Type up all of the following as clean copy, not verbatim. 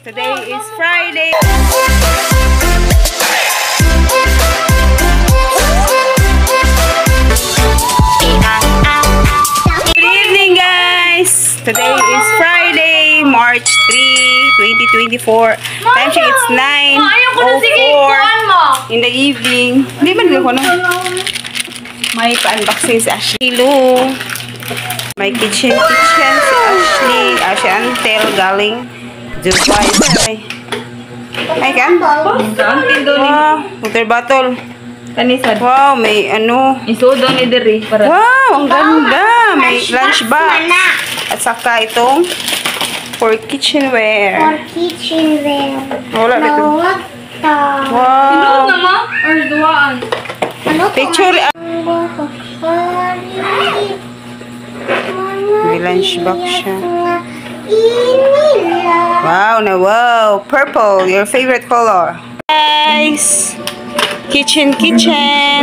Today is Friday. Good evening, guys. Today is Friday, March 3, 2024. Time check, it's 9:04 in the evening. Hindi ba nila ko na? May pa-unboxing si Ashley Lou. May kitchen si Ashley. Ashley Antel galing Dubai. Ay kan? Wow, water bottle. Kanisan. Wow, may ano. Isudo ni Diri para. Wow, ang ganda. May lunch box. At saka itong for kitchenware. For kitchenware. Wala dito. Wow. Inood na mo? Or duwaan? Ano to? Picture. May lunch box siya. Wow, na wow. Purple, your favorite color. Guys, kitchen.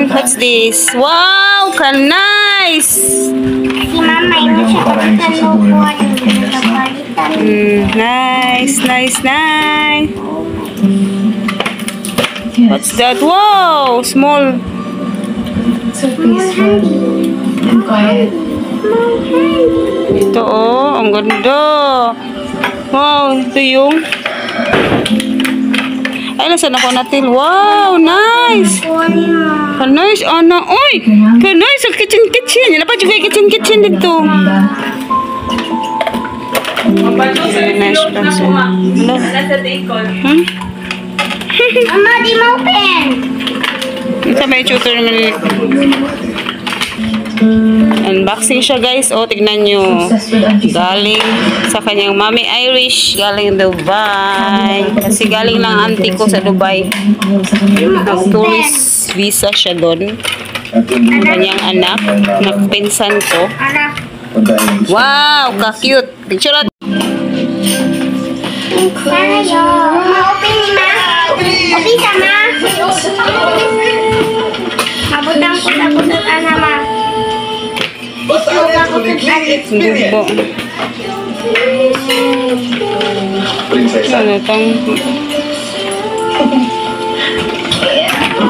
What's this? Wow, nice. Si Mama, ino siya kalukuan. Nice. What's that? Wow, small. So peaceful and quiet. Ito oh, ang ganda. Wow, ito yung ay, nasaan ako natin? Wow, nice. Nice, ana. Uy, nice ang kitchen. Yan pa juga kitchen dito. Nice place. Nasa decor. Mama, di mo open. Ito may tutor naman. Unboxing siya, guys. O, tignan nyo. Galing sa kanyang Mommy Irish. Galing Dubai. Kasi galing lang auntie ko sa Dubai. Nag-tourist visa siya doon. Kanyang anak. Nakpinsan ko. Wow, ka-cute. Picture natin. Sana yun. Ma-open ni Ma. Open sa Ma. Mabutang ko sa bututan na Ma. Hindi po. Ano itong...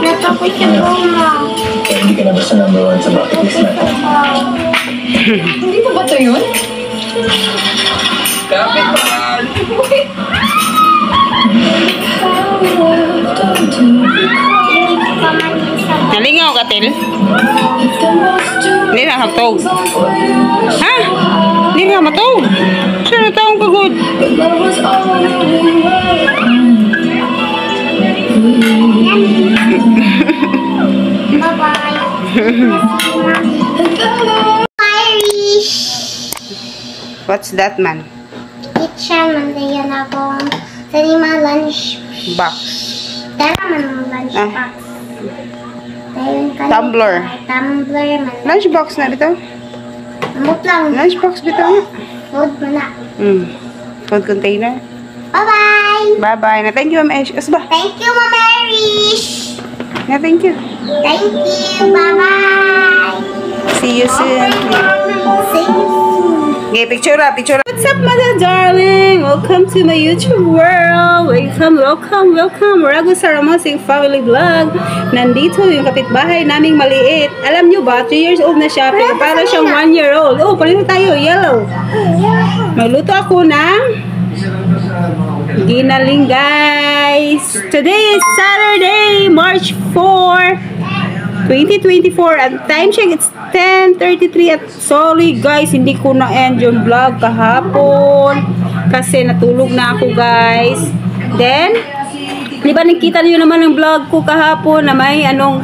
Natakot siya po Ma. Hindi ka na basta number 1 sa bucket list natin. Hindi pa ba ito yun? Kapit pa! Nalingaw ka, Til? Hindi na hatog. Ha? Hindi nga matog. Siya na taong kagod. Bye-bye. Irish. What's that, man? Kitchen, mandayan akong sa lima lunch. Box. Tara man ang lunch Ah. box. Dayon ka- Tumbler. Tumbler man. Lunch box na bitaw. Amot lang. Lunch box bitaw na. Food mo na. Food container. Bye-bye. Bye-bye. Na thank you, Ma'am Ash. Asba. Thank you, Mama Irish. Na thank you. Thank you. Bye-bye. See you soon. See you. Okay, picture. What's up, mother darling? Welcome to my YouTube world. Welcome. Ragu sa Ramosing Family Vlog. Nandito yung kapitbahay naming maliit. Alam nyo ba, 3 years old na siya, pero para siyang 1 year old. Oh, palito tayo, yellow. Magluto ako ng ginaling, guys. Today is Saturday, March 4, 2024. At time check, it's 10:33. At sorry guys, hindi ko na-end yung vlog kahapon kasi natulog na ako, guys. Then, di ba nakita niyo naman yung vlog ko kahapon na may anong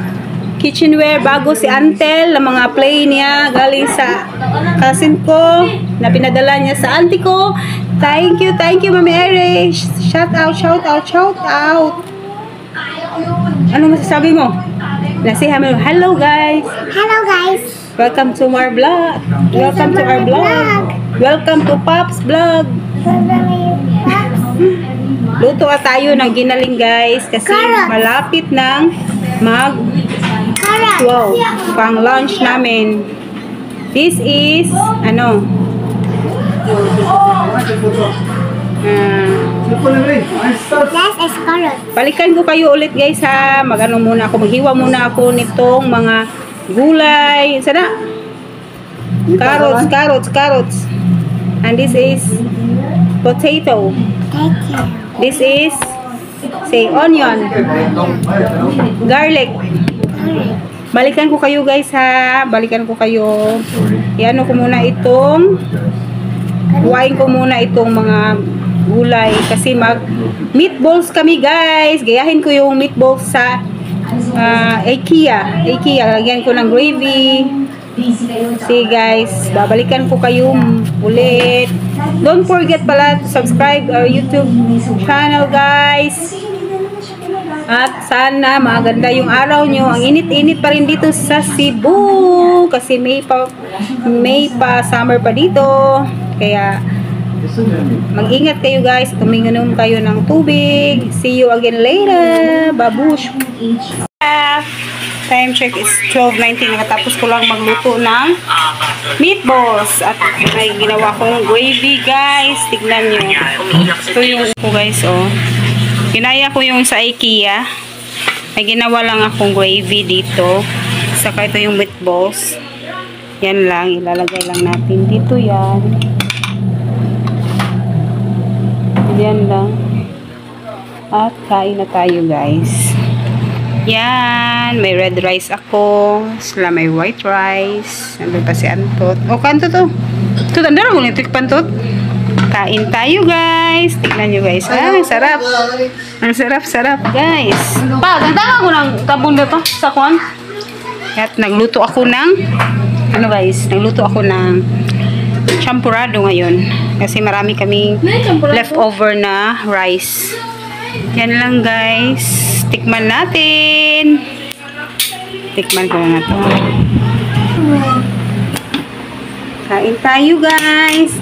kitchenware bago si Antel na mga play niya galing sa cousin ko na pinadala niya sa auntie ko. Thank you, Mami Irish. Shout out. Ano masasabi mo? Nasi hello guys. Hello, guys. Welcome to our vlog. Welcome to Pop's vlog. Luto tayo ng ginaling, guys, kasi Carrots. malapit ng Carrots. pang lunch namin. This is ano? Yes, it's carrot. Balikan ko kayo ulit guys ha. Magano muna ako, maghiwa muna ako nitong mga gulay. Sana? Carrots. And this is potato. This is onion. Garlic. Balikan ko kayo guys ha. Balikan ko kayo. Iano ko muna itong huwain ko muna itong mga gulay kasi mag meatballs kami guys. Gayahin ko yung meatballs sa IKEA. Lagyan ko ng gravy. See guys, babalikan ko kayo ulit. Don't forget pala to subscribe our YouTube channel guys. At sana maganda yung araw nyo. Ang init-init pa rin dito sa Cebu kasi may pa summer pa dito. Kaya mag-ingat kayo guys. Tuminginom kayo ng tubig. See you again later. Babush. Time check is 12:19. Nakatapos ko lang magluto ng meatballs. At may ginawa kong gravy guys. Tignan nyo. Ito yung guys oh. Ginaya ko yung sa IKEA. May ginawa lang akong gravy dito. Saka ito yung meatballs. Yan lang. Ilalagay lang natin dito yan. Yan lang. At kain na tayo guys. Yan. May red rice ako. Sila may white rice. Nandun pa si Antot. O, kanto to. Ito, tanda na mo nito pantot. Kain tayo guys. Tignan nyo guys. Ah, sarap. Ang sarap guys. Pa, ganda ko ng tabon na to sa kwan. At nagluto ako ng ano guys, nagluto ako ng champurrado ngayon. Kasi marami kaming leftover na rice. Yan lang guys. Tikman natin. Tikman ko na to. Kain tayo guys.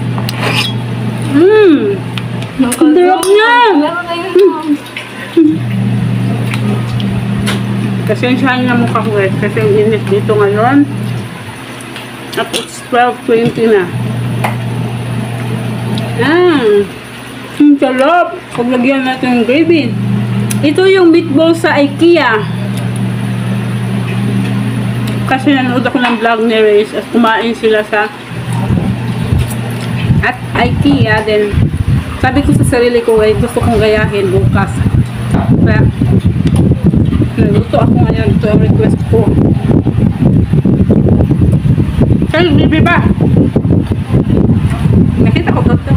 Sarap na. Kasensyahan na mukha ko guys. Kasi ang init dito ngayon. At it's 12:20 na. Ang sarap. Paglagyan natin yung gravy. Ito yung meatball sa IKEA. Kasi nanood ako ng vlog ni Reyes at kumain sila sa at IKEA. Then sabi ko sa sarili ko ay gusto kong gayahin bukas. Kaya naluto ako ngayon. Ito ang request ko. Kaya bibi ba? Nakita ko ito.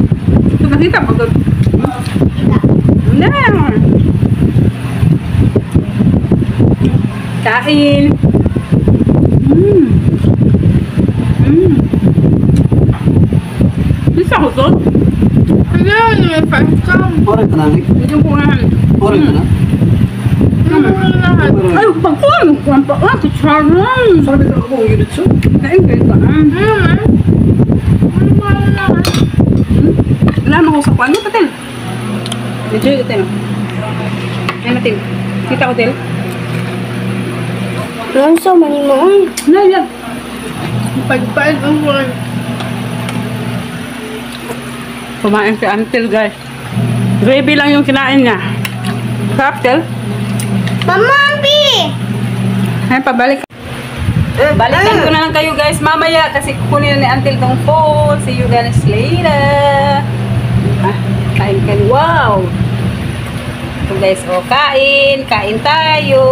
Nakita mo ito. Kain. Bisa ko ito? Ayan, may first time. Oren ka na, Nick? Hindi ko nga. Oren ka na? Ay, pagkuhan ko ang paa. Kutsarang. Sabi ka ako, unit so? Naingay ka. Wala mo ko sa kwan mo, Tatil. Medyo yung Tatil. Ayan natin. Kita ko, Tatil. Lanso, mani mo. Yan. Pagpahit ang word. Kumain si Antil, guys. Gravy lang yung kinain niya. Sarap, Tel. Mama, Ay, pabalik. Balikan ko na lang kayo, guys, mamaya. Kasi kukunin na ni Antil tong phone. See you guys later. Kain. Wow! So, guys, kain. Kain tayo.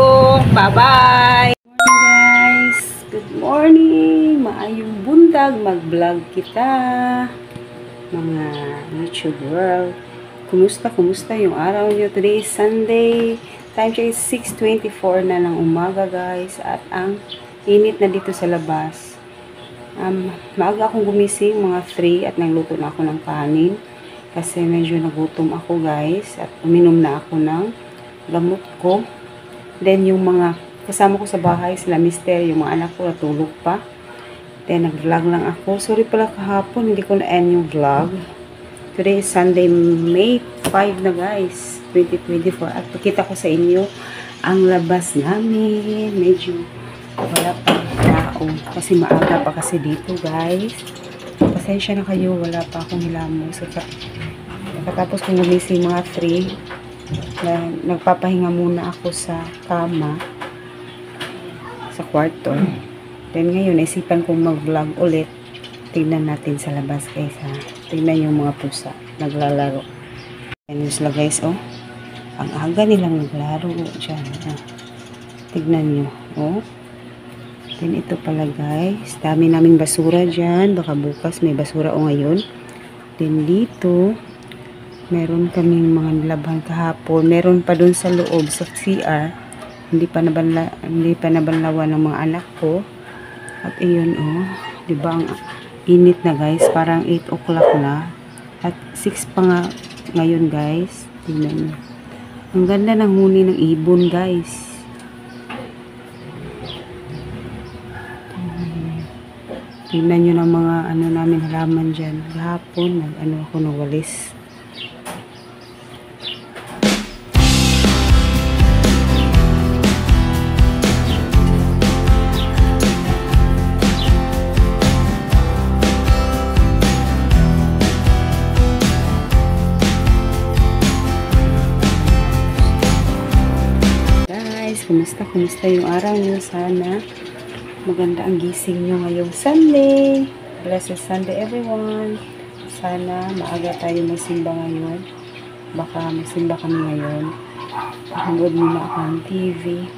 Bye-bye. Guys, good morning. Maayong bundag. Mag-vlog kita. Mga YouTube world. Kumusta yung araw niyo? Today is Sunday. Time check is 6:24 na ng umaga guys. At ang init na dito sa labas. Maaga akong gumising mga 3 at nagluto na ako ng kanin. Kasi medyo nagutom ako guys. At uminom na ako ng gamot ko. Then yung mga kasama ko sa bahay, sila mister, yung mga anak ko natulog pa. Then nag-vlog lang ako. Sorry pala kahapon, hindi ko na-end yung vlog. Today is Sunday, May 5 na guys, 2024. At pakita ko sa inyo ang labas namin. Medyo wala pa tao. Kasi maaga pa kasi dito guys. Pasensya na kayo, wala pa akong hilamos. Katapos kong gumising mga 3, nagpapahinga muna ako sa kama, sa kwarto. Then ngayon, naisipan kong mag-vlog ulit. Tingnan natin sa labas kaysa tingnan yung mga pusa naglalaro. Ayan yung sila guys, oh. Ang aga nilang naglaro dyan. Tignan nyo, oh. Then ito pala guys, dami naming basura dyan. Baka bukas may basura o ngayon. Then dito, meron kaming mga nilabhan kahapon. Meron pa dun sa loob sa CR. Hindi pa nabanlawan ng mga anak ko. At iyon, oh. Diba ang init na guys, parang 8 o'clock na. At 6 pa nga ngayon guys. Tingnan nyo. Ang ganda ng huni ng ibon guys. Tingnan nyo ng mga ano namin halaman dyan. Gahapon, ano ako nawalis. Kumusta yung araw nyo? Sana maganda ang gising nyo ngayong Sunday. Blessed Sunday everyone. Sana maaga tayo magsimba ngayon. Baka magsimba kami ngayon. Nanood muna ako ng TV.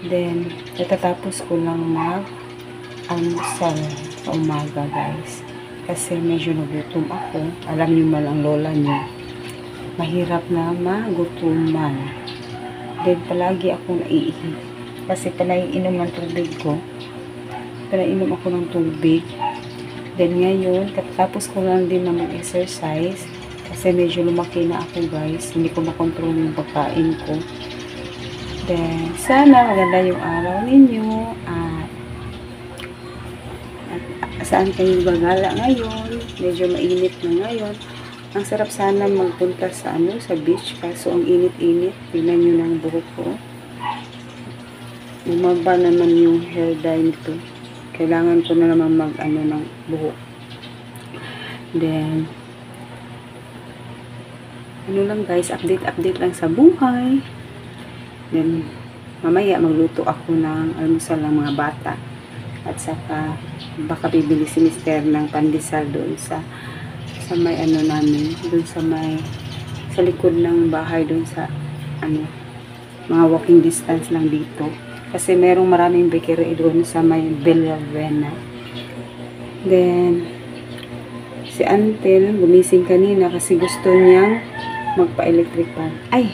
Then, katatapos ko lang mag-almusal sa umaga guys. Kasi medyo nagutom ako. Alam nyo man ang lola nyo. Mahirap na magutuman. Then, palagi ako naiihi. Kasi panaiinom ng tubig ko. Panaiinom ako ng tubig. Then, ngayon, katapos ko lang din na mag-exercise. Kasi medyo lumaki na ako, guys. Hindi ko makontrol yung pagkain ko. Then, sana maganda yung araw ninyo. At saan kayo gagala ngayon? Medyo mainit na ngayon. Ang sarap sana magpunta sa sa beach. Kaso ang init-init. Tingnan nyo ng buhok ko. Umaba naman yung hair dye nito. Kailangan ko na naman ng buhok. Then, ano lang guys, update lang sa buhay. Then, mamaya magluto ako ng almusal ng mga bata. At saka, baka bibili si Mister ng pandesal doon sa may namin, doon sa likod ng bahay, doon sa mga walking distance lang dito. Kasi merong maraming bakery doon sa may Villavena. Then, si Antel, gumising kanina kasi gusto niyang magpa-electric fan. Ay,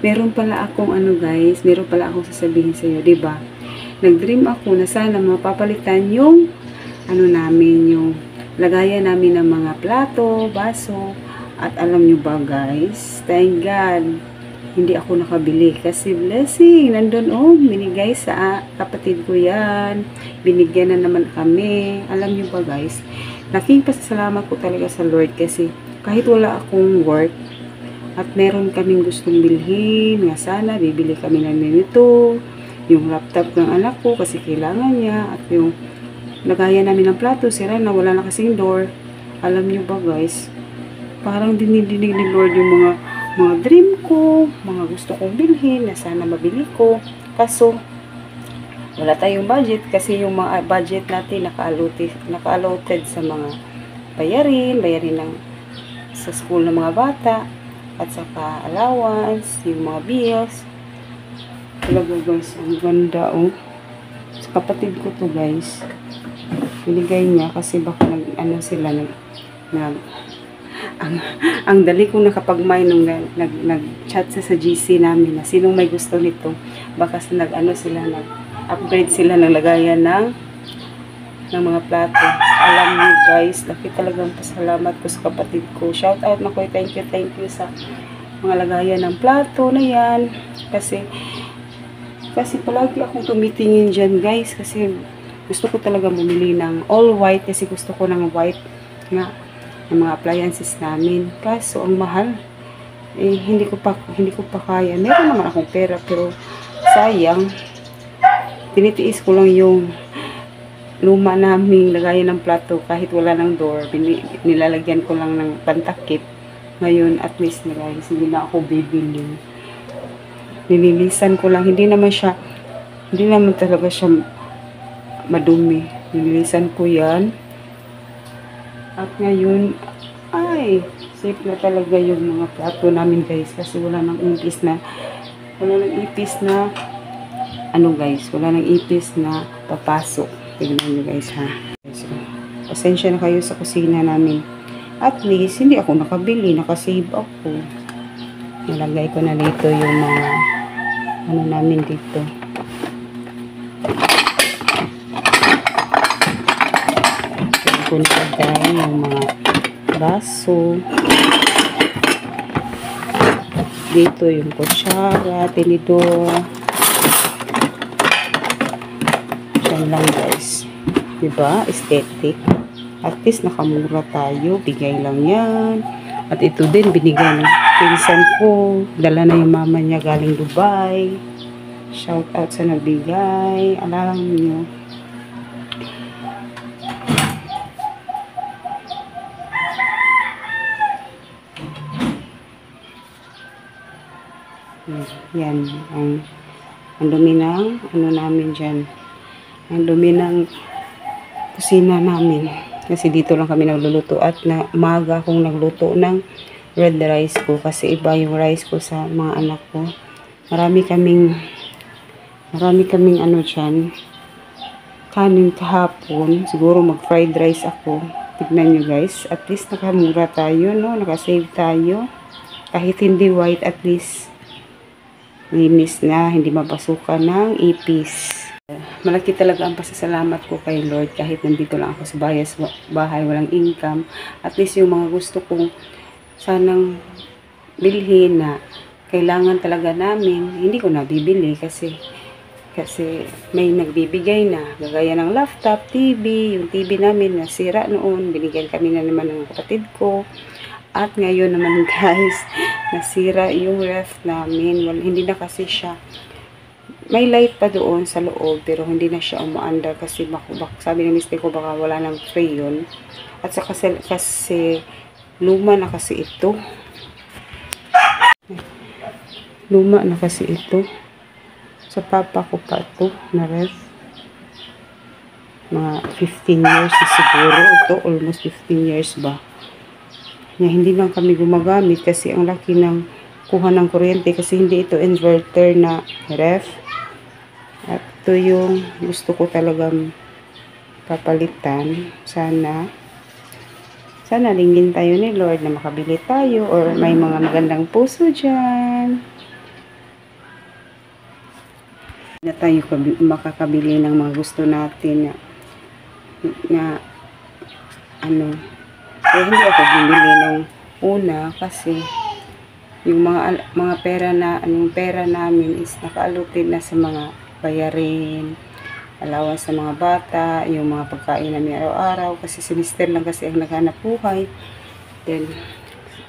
meron pala akong guys, meron pala akong sasabihin sa iyo, 'di ba? Nag-dream ako na sana mapapalitan yung namin, yung lagayan namin ng mga plato, baso, at alam nyo ba guys, thank God, hindi ako nakabili kasi blessing, nandun binigay sa kapatid ko yan, binigyan na naman kami. Alam nyo ba guys, laking pasasalamat ko talaga sa Lord kasi kahit wala akong work at meron kaming gustong bilhin, nga sana bibili kami ng nito, yung laptop ng anak ko kasi kailangan niya, at yung lagayan namin ng plato, sira na, wala na kasing door. Alam nyo ba guys, parang dinidinig ni Lord yung mga dream ko, mga gusto kong bilhin na sana mabili ko. Kaso, wala tayong budget kasi yung mga budget natin naka-allotted sa mga bayarin sa school ng mga bata, at saka allowance, yung mga bills. Talaga guys, ang ganda sa kapatid ko to guys. Binigay niya kasi baka ang dali kong nakapagmay nung nag-chat sa GC namin na sinong may gusto nito. Baka nag-upgrade sila ng lagayan ng mga plato. Alam niyo guys, laki talagang pasalamat ko sa kapatid ko. Shout out na ko, thank you sa mga lagayan ng plato na yan. Kasi palagi akong tumitingin dyan guys, kasi gusto ko talaga bumili ng all white kasi gusto ko ng white nga ng mga appliances namin. Kaso ang mahal. Hindi ko pa kaya. Meron naman akong pera pero sayang. Tinitiis ko lang yung luma naming lagayan ng plato kahit wala ng door. Nilalagyan ko lang ng pantakip Ngayon, at least na guys, hindi na ako bibili. Nililisan ko lang. Hindi naman talaga siya madumi. Nililisan ko yan. At ngayon, ay, safe na talaga yung mga plato namin guys. Kasi wala nang ipis na, wala nang ipis na papasok. Tignan nyo guys ha. So, pasensya na kayo sa kusina namin. At least, hindi ako nakabili. Nakasave ako. Nalagay ko na dito yung mga ano namin dito. Dito ko nilagay yung mga baso. Dito yung kutsara, tinidor. Yan lang guys. Diba? Aesthetic. At least nakamura tayo. Bigay lang yan. At ito din binigay ng pinsan ko. Dala na yung mama niya galing Dubai. Shout out sa nabigay. Alam niyo. Yan. Ang dumi ng ano namin dyan. Ang dumi ng kusina namin. Kasi dito lang kami nagluluto at na umaga akong nagluto ng red rice ko kasi iba yung rice ko sa mga anak ko. Marami kaming ano dyan, kanin kahapon. Siguro mag fried rice ako. Tignan nyo guys, at least nakamura tayo, no? Nakasave tayo. Kahit hindi white, at least linis na, hindi mapasukan ng ipis. Malaki talaga ang pasasalamat ko kay Lord kahit nandito lang ako sa bahay, walang income. At least yung mga gusto kong sanang bilhin na kailangan talaga namin, hindi ko nabibili kasi may nagbibigay na. Gagaya ng laptop, TV, yung TV namin nasira noon, binigyan kami na naman ng kapatid ko. At ngayon naman guys, nasira yung ref namin. Hindi na kasi siya, may light pa doon sa loob pero hindi na siya umaandar kasi sabi ng mister ko baka wala ng freon. At saka kasi luma na kasi ito. Luma na kasi ito. Sa papa ko pa ito na ref. Mga 15 years siguro ito. Almost 15 years ba. Hindi lang kami gumagamit kasi ang laki ng kuha ng kuryente kasi hindi ito inverter na ref. At ito yung gusto ko talagang papalitan. Sana lingin tayo ni Lord na makabili tayo or may mga magandang puso dyan. Na tayo makakabili ng mga gusto natin na ano. Hindi ako bumili ng una kasi yung mga pera namin is nakaalutin na sa mga bayarin, allowance sa mga bata, yung mga pagkain namin araw-araw kasi sinister lang kasi ang naghanap buhay. Then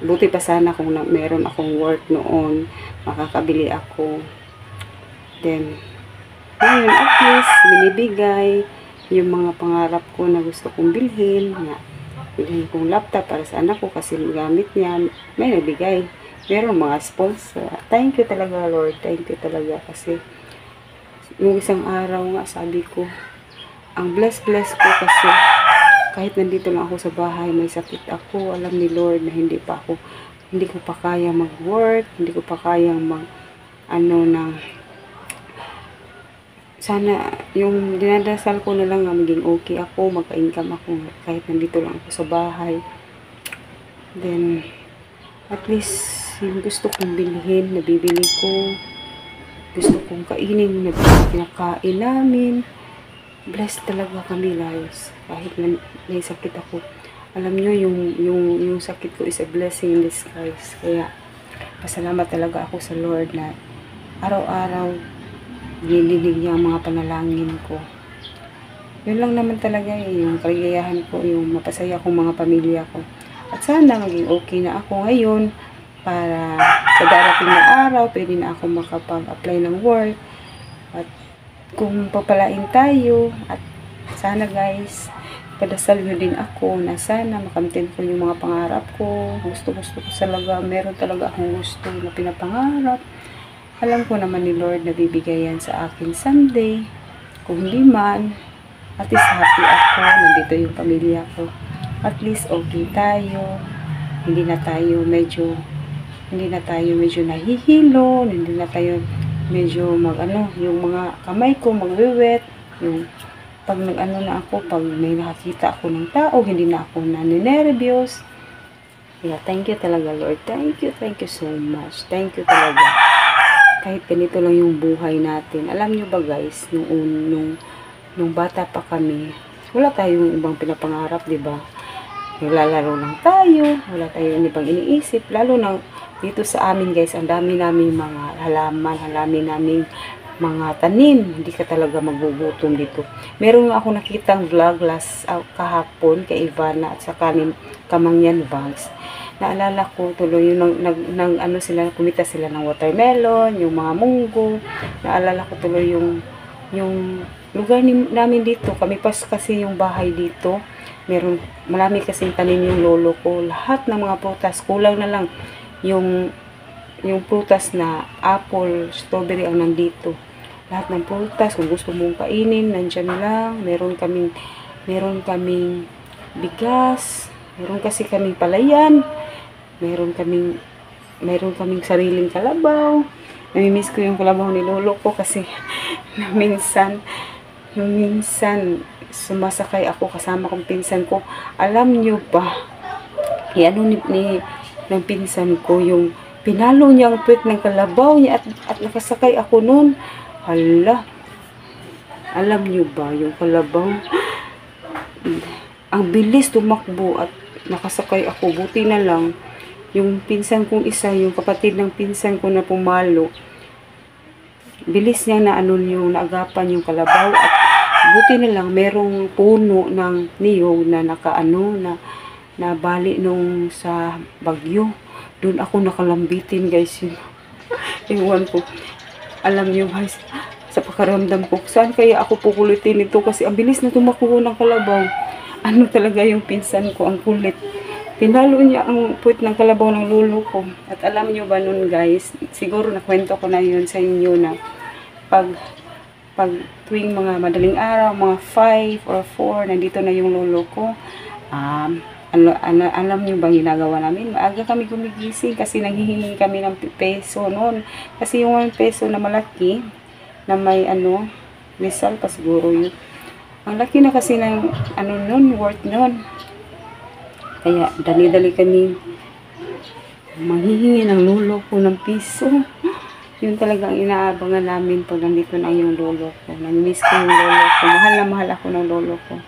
buti pa sana kung meron akong work noon, makakabili ako. Then ngayon at least binibigay yung mga pangarap ko na gusto kong bilhin nga. Bilhin kong laptop para sa anak ko kasi gamit niya, may nabigay. Meron mga sponsor. Thank you talaga Lord, thank you talaga kasi yung isang araw nga sabi ko, ang bless ko kasi kahit nandito lang ako sa bahay, may sakit ako, alam ni Lord na hindi ko pa kaya mag-work, hindi ko pa kayang sana yung dinadasal ko na lang na maging okay ako, magka-income ako kahit nandito lang ako sa bahay. Then at least yung gusto kong bilhin, nabibili ko. Gusto kong kainin na pinakain namin. Blessed talaga kami guys. Kahit may sakit ako. Alam nyo, yung sakit ko is a blessing in disguise. Kaya, pasalamat talaga ako sa Lord na araw-araw nililig niya ang mga panalangin ko. Yun lang naman talaga yung kaligayahan ko, yung mapasaya kong mga pamilya ko. At sana maging okay na ako ngayon para sa darating na araw, pwede na ako makapag-apply ng work. At kung papalain tayo, at sana guys, padasal nyo din ako na sana makamtin ko yung mga pangarap ko. Gusto ko talaga, meron talaga akong gusto na pinapangarap. Alam ko naman ni Lord na bibigay yan sa akin someday. Kung hindi man, at least happy ako, nandito yung pamilya ko. At least okay tayo. Hindi na tayo medyo nahihilo, hindi na tayo medyo yung mga kamay ko magwiwet, yung pag na ako, pag may nakakita ako ng tao, hindi na ako naninervyos. Yeah, thank you talaga, Lord. Thank you so much. Thank you talaga. Kahit ganito lang yung buhay natin. Alam nyo ba guys, nung bata pa kami, wala tayong ibang pinapangarap, di ba? Naglalaro lang tayo, wala tayong ibang iniisip. Lalo na dito sa amin guys, ang dami namin mga halaman, ang dami namin mga tanim, hindi ka talaga magugutom dito. Meron ako nakitang vlog kahapon kay Ivana at saka ni Kamangyan Vlogs. Naalala ko tuloy yung kumita sila ng watermelon, yung mga munggo. Naalala ko tuloy yung lugar namin dito. Kami pas kasi yung bahay dito. Marami kasing tanim yung lolo ko. Lahat ng mga prutas, kulang na lang yung prutas na apple, strawberry ang nandito. Lahat ng prutas, kung gusto mong kainin, nandyan lang. Meron kaming bigas, meron kasi kaming palayan, meron kaming sariling kalabaw. Namimiss ko yung kalabaw ni lolo ko kasi minsan sumasakay ako kasama kong pinsan ko. Alam nyo ba, ng pinsan ko, yung pinalo niya ang puwet ng kalabaw niya at nakasakay ako noon. Hala, alam niyo ba yung kalabaw? Ang bilis tumakbo at nakasakay ako. Buti na lang, yung pinsan kong isa, yung kapatid ng pinsan ko na pumalo, bilis niya na naagapan yung kalabaw at buti na lang merong puno ng niyog na na bali nung sa bagyo. Doon ako nakalambitin guys. Iwan ko. Alam niyo guys, sa pakaramdam ko, saan kaya ako pukulitin ito kasi ang bilis na tumakbo ng kalabaw. Ano talaga yung pinsan ko, ang kulit. Pinalo niya ang puwet ng kalabaw ng lolo ko. At alam niyo ba nun guys, siguro nakwento ko na yun sa inyo na pag tuwing mga madaling araw, mga 5 or 4, nandito na yung lolo ko. Alam niyo ba ginagawa namin? Maaga kami gumigising kasi nanghihingi kami ng peso noon. Kasi yung 1 peso na malaki, na may Rizal pa siguro yun. Ang laki na kasi ng worth noon. Kaya dali-dali kami manghihingi ng lolo ko ng piso. Yun talagang inaabangan namin pag nandito na yung lolo ko. Nang-miss ko yung lolo ko. Mahal na mahal ako ng lolo ko.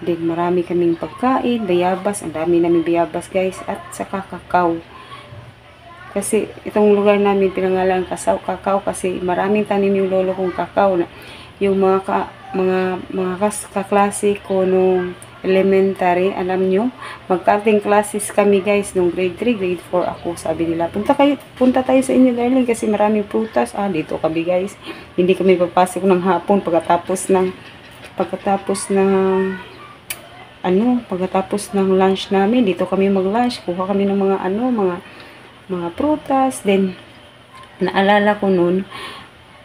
Then, marami kaming pagkain, bayabas. Ang dami namin bayabas, guys. At saka kakao. Kasi, itong lugar namin pinangalan kakao kasi maraming tanim yung lolo kong kakao. Yung mga kaklase ko nung elementary, alam nyo, mag-cutting classes kami, guys, nung grade 3, grade 4 ako. Sabi nila, punta tayo sa inyo, darling, kasi maraming prutas. Dito kami, guys. Hindi kami papasok ng hapon pagkatapos ng lunch namin. Dito kami mag-lunch. Kuha kami ng mga prutas. Then, naalala ko noon,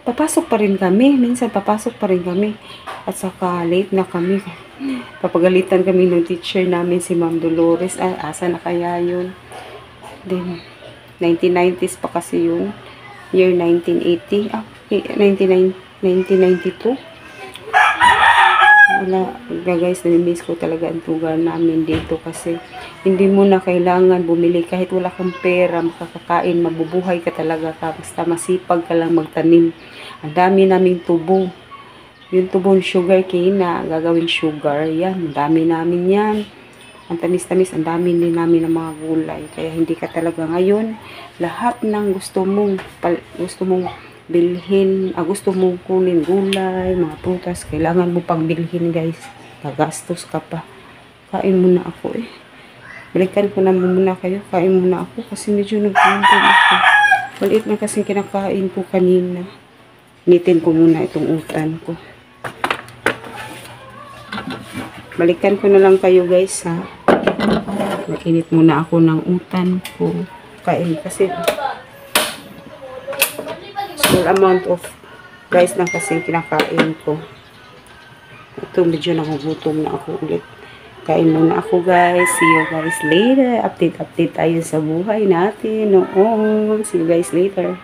papasok pa rin kami. Minsan, papasok pa rin kami. At saka, late na kami. Papagalitan kami ng teacher namin, si Ma'am Dolores. Asa na kaya yun? Then, 1990s pa kasi yun. Year 1980. 1992. Wala, guys, namimiss ko talaga ang lugar namin dito kasi hindi mo na kailangan bumili kahit wala kang pera, makakakain, mabubuhay ka talaga basta masipag ka lang magtanim. Ang dami naming tubo. Yung tubong sugar cane na gagawin sugar, yan, ang dami namin yan. Ang tamis-tamis, ang dami din namin ng mga gulay. Kaya hindi ka talaga ngayon, lahat ng gusto mong bilhin, gusto mong kunin gulay, mga prutas, kailangan mo pang bilhin, guys. Gagastos ka pa. Kain muna ako Balikan ko na muna kayo. Kain muna ako kasi medyo nagpuntong ako. Maliit na kasi kinakain ko kanina. Nitin ko muna itong utan ko. Balikan ko na lang kayo guys ha. Mainit muna ako ng utan ko. Kain kasi small amount of rice lang kasi kinakain ko. Ito medyo nagugutom na ako ulit. Kain muna ako guys. See you guys later. Update tayo sa buhay natin noon. See you guys later.